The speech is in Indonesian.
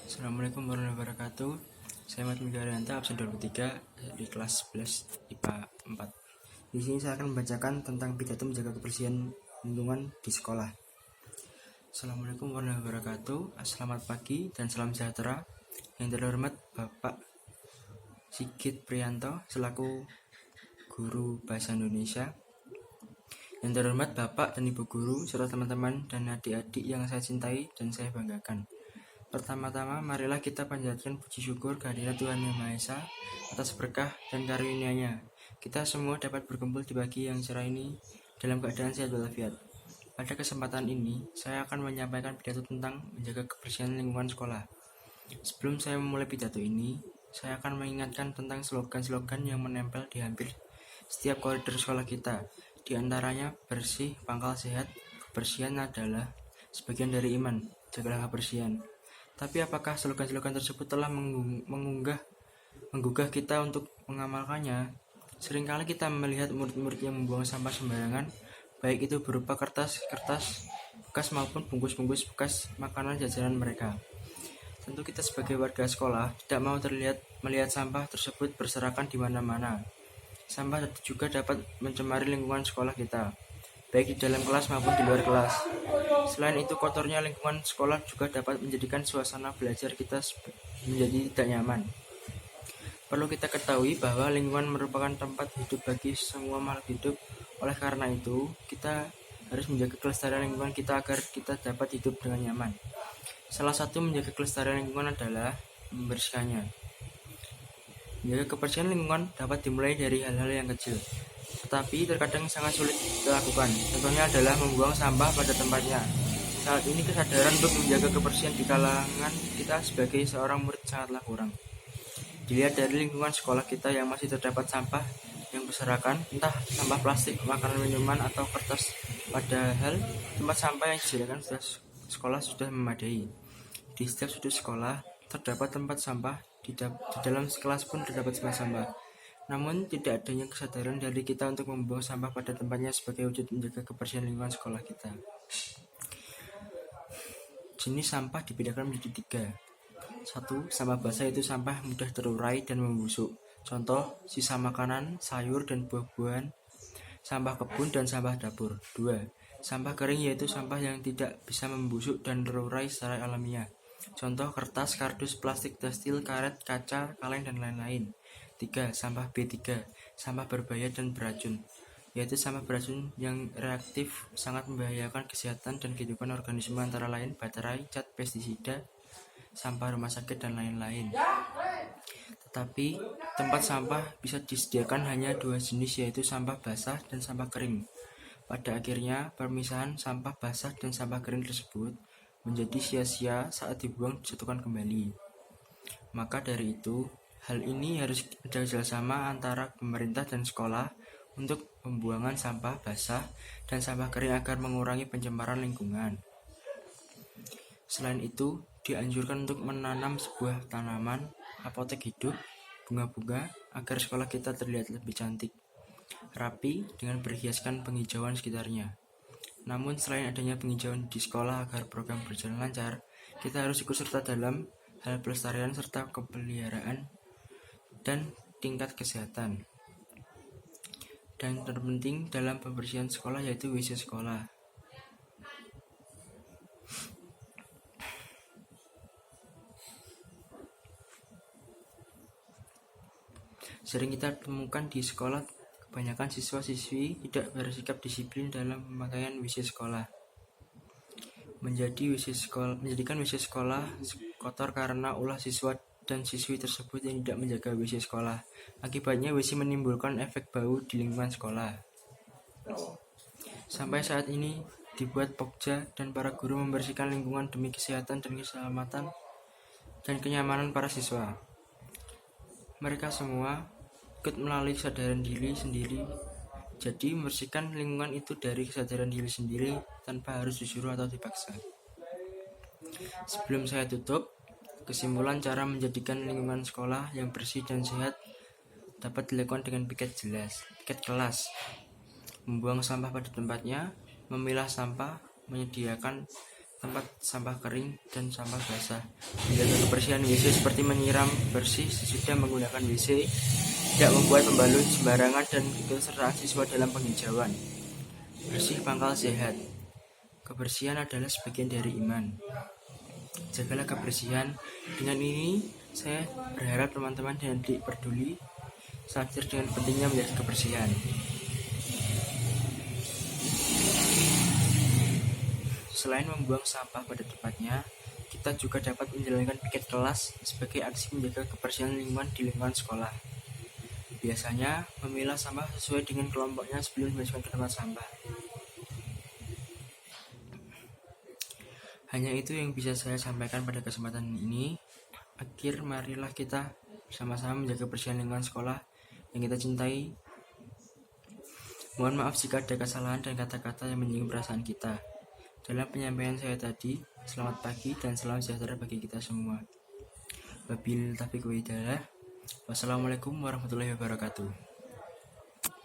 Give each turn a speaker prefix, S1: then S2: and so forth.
S1: Assalamualaikum warahmatullahi wabarakatuh. Saya Mat Migaryanta, absen 23 di kelas 11 IPA 4. Di sini saya akan membacakan tentang pidato menjaga kebersihan lingkungan di sekolah. Assalamualaikum warahmatullahi wabarakatuh. Selamat pagi dan salam sejahtera. Yang terhormat Bapak Sigit Priyanto selaku Guru Bahasa Indonesia. Yang terhormat Bapak dan Ibu Guru serta teman-teman dan adik-adik yang saya cintai dan saya banggakan. Pertama-tama, marilah kita panjatkan puji syukur kehadirat Tuhan Yang Maha Esa atas berkah dan karunia-Nya. Kita semua dapat berkumpul di pagi yang cerah ini dalam keadaan sehat walafiat. Pada kesempatan ini, saya akan menyampaikan pidato tentang menjaga kebersihan lingkungan sekolah. Sebelum saya memulai pidato ini, saya akan mengingatkan tentang slogan-slogan yang menempel di hampir setiap koridor sekolah kita. Di antaranya, bersih, pangkal sehat, kebersihan adalah sebagian dari iman, jagalah kebersihan. Tapi apakah slogan-slogan tersebut telah menggugah kita untuk mengamalkannya? Seringkali kita melihat murid-murid yang membuang sampah sembarangan, baik itu berupa kertas bekas maupun bungkus-bungkus bekas makanan jajanan mereka. Tentu kita sebagai warga sekolah tidak mau melihat sampah tersebut berserakan di mana-mana. Sampah juga dapat mencemari lingkungan sekolah kita, baik di dalam kelas maupun di luar kelas. Selain itu, kotornya lingkungan sekolah juga dapat menjadikan suasana belajar kita menjadi tidak nyaman. Perlu kita ketahui bahwa lingkungan merupakan tempat hidup bagi semua makhluk hidup. Oleh karena itu, kita harus menjaga kelestarian lingkungan kita agar kita dapat hidup dengan nyaman. Salah satu menjaga kelestarian lingkungan adalah membersihkannya. Menjaga kebersihan lingkungan dapat dimulai dari hal-hal yang kecil, tetapi terkadang sangat sulit dilakukan. Contohnya adalah membuang sampah pada tempatnya. Saat ini kesadaran untuk menjaga kebersihan di kalangan kita sebagai seorang murid sangatlah kurang. Dilihat dari lingkungan sekolah kita yang masih terdapat sampah yang berserakan, entah sampah plastik, makanan minuman, atau kertas. Padahal tempat sampah yang disediakan sekolah sudah memadai. Di setiap sudut sekolah terdapat tempat sampah, di dalam kelas pun terdapat sampah. Namun tidak adanya kesadaran dari kita untuk membuang sampah pada tempatnya sebagai wujud menjaga kebersihan lingkungan sekolah kita. Jenis sampah dibedakan menjadi 3. 1. Sampah basah, yaitu sampah mudah terurai dan membusuk. Contoh, sisa makanan, sayur, dan buah-buahan, sampah kebun, dan sampah dapur. 2. Sampah kering, yaitu sampah yang tidak bisa membusuk dan terurai secara alamiah. Contoh, kertas, kardus, plastik, tekstil, karet, kaca, kaleng, dan lain-lain. 3. Sampah B3, sampah berbahaya dan beracun, yaitu sampah beracun yang reaktif, sangat membahayakan kesehatan dan kehidupan organisme, antara lain baterai, cat, pestisida, sampah rumah sakit, dan lain-lain. Tetapi tempat sampah bisa disediakan hanya 2 jenis, yaitu sampah basah dan sampah kering. Pada akhirnya, permisahan sampah basah dan sampah kering tersebut menjadi sia-sia saat dibuang disatukan kembali. Maka dari itu, hal ini harus ada kerjasama antara pemerintah dan sekolah untuk pembuangan sampah basah dan sampah kering agar mengurangi pencemaran lingkungan. Selain itu, dianjurkan untuk menanam sebuah tanaman apotek hidup, bunga-bunga, agar sekolah kita terlihat lebih cantik, rapi, dengan berhiaskan penghijauan sekitarnya. Namun selain adanya penghijauan di sekolah agar program berjalan lancar, kita harus ikut serta dalam hal pelestarian serta kepeliharaan dan tingkat kesehatan. Dan terpenting dalam pembersihan sekolah yaitu WC sekolah. Sering kita temukan di sekolah, kebanyakan siswa-siswi tidak bersikap disiplin dalam pemakaian WC sekolah. Menjadikan WC sekolah kotor karena ulah siswa dan siswi tersebut yang tidak menjaga WC sekolah. Akibatnya WC menimbulkan efek bau di lingkungan sekolah. Sampai saat ini dibuat Pokja dan para guru membersihkan lingkungan demi kesehatan dan keselamatan dan kenyamanan para siswa. Mereka semua ikut melalui kesadaran diri sendiri. Jadi membersihkan lingkungan itu dari kesadaran diri sendiri tanpa harus disuruh atau dipaksa. Sebelum saya tutup, kesimpulan cara menjadikan lingkungan sekolah yang bersih dan sehat dapat dilakukan dengan piket kelas, membuang sampah pada tempatnya, memilah sampah, menyediakan tempat sampah kering dan sampah basah. Menjaga kebersihan WC seperti menyiram bersih sesudah menggunakan WC, tidak membuat pembalut sembarangan, dan keikutsertaan siswa dalam penghijauan. Bersih pangkal sehat. Kebersihan adalah sebagian dari iman. Jagalah kebersihan. Dengan ini, saya berharap teman-teman dan adik peduli sadar dengan pentingnya menjaga kebersihan. Selain membuang sampah pada tempatnya, kita juga dapat menjalankan piket kelas sebagai aksi menjaga kebersihan lingkungan di lingkungan sekolah. Biasanya, memilah sampah sesuai dengan kelompoknya sebelum dimasukkan ke tempat sampah. Hanya itu yang bisa saya sampaikan pada kesempatan ini. Akhir, marilah kita bersama-sama menjaga kebersihan lingkungan sekolah yang kita cintai. Mohon maaf jika ada kesalahan dan kata-kata yang menyinggung perasaan kita. Dalam penyampaian saya tadi, selamat pagi dan salam sejahtera bagi kita semua. Wabillahi taufiq wal hidayah. Wassalamualaikum warahmatullahi wabarakatuh.